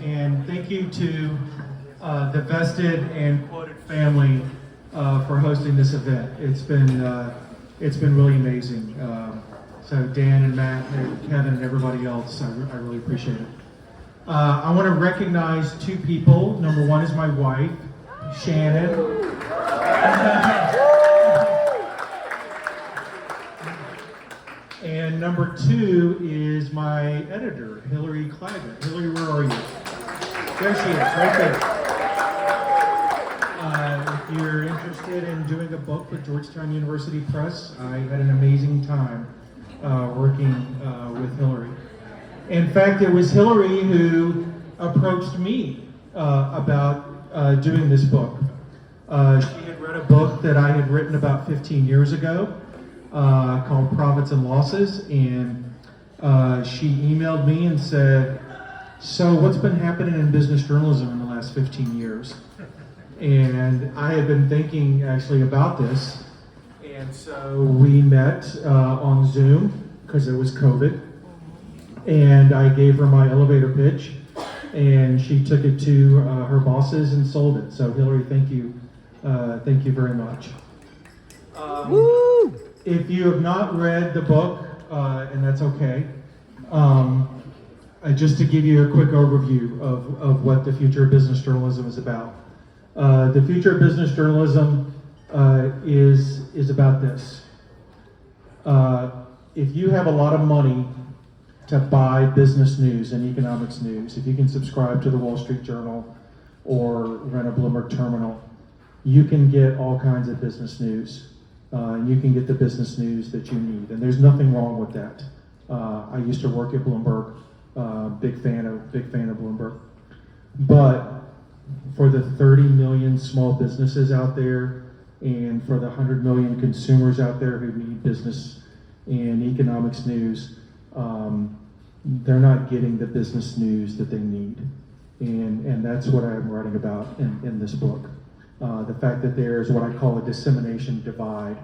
And thank you to the Vested and Quoted family for hosting this event. It's been really amazing. So Dan and Matt and Kevin and everybody else, I really appreciate it. I want to recognize two people. Number one is my wife, Shannon. And number two is my editor, Hillary Claggett. Hillary, where are you? There she is, right there. If you're interested in doing a book with Georgetown University Press, I had an amazing time working with Hillary. In fact, it was Hillary who approached me about doing this book. She had read a book that I had written about 15 years ago called Profits and Losses, and she emailed me and said, "So what's been happening in business journalism in the last 15 years?" And I had been thinking actually about this, and so we met on Zoom because it was COVID, and I gave her my elevator pitch, and she took it to her bosses and sold it. So Hillary, thank you very much. Woo! If you have not read the book, and that's okay, just to give you a quick overview of what the future of business journalism is about. The future of business journalism is about this. If you have a lot of money to buy business news and economics news, if you can subscribe to the Wall Street Journal or rent a Bloomberg terminal, you can get all kinds of business news. And you can get the business news that you need, and there's nothing wrong with that. I used to work at Bloomberg, big fan of Bloomberg. But for the 30 million small businesses out there, and for the 100 million consumers out there who need business and economics news, they're not getting the business news that they need, and that's what I'm writing about in this book. The fact that there is what I call a dissemination divide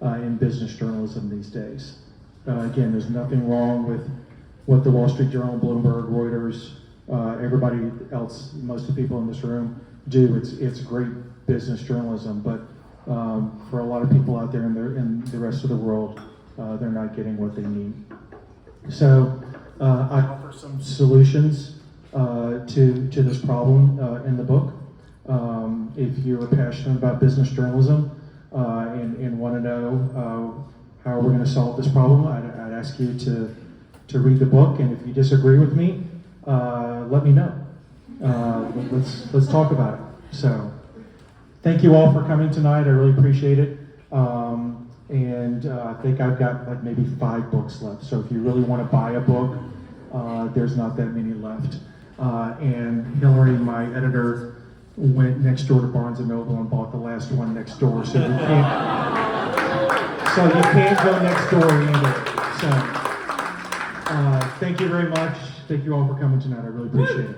in business journalism these days. Again, there's nothing wrong with what the Wall Street Journal, Bloomberg, Reuters, everybody else, most of the people in this room do. It's great business journalism, but for a lot of people out there in the rest of the world, they're not getting what they need. So I offer some solutions to this problem in the book. If you're passionate about business journalism and want to know how we're going to solve this problem, I'd ask you to read the book. And if you disagree with me, let me know. Let's talk about it. So, thank you all for coming tonight. I really appreciate it. And I think I've got like maybe 5 books left. So if you really want to buy a book, there's not that many left. And Hillary, my editor, went next door to Barnes & Noble and bought the last one next door, so you can't go next door either. So, thank you very much. Thank you all for coming tonight. I really appreciate it.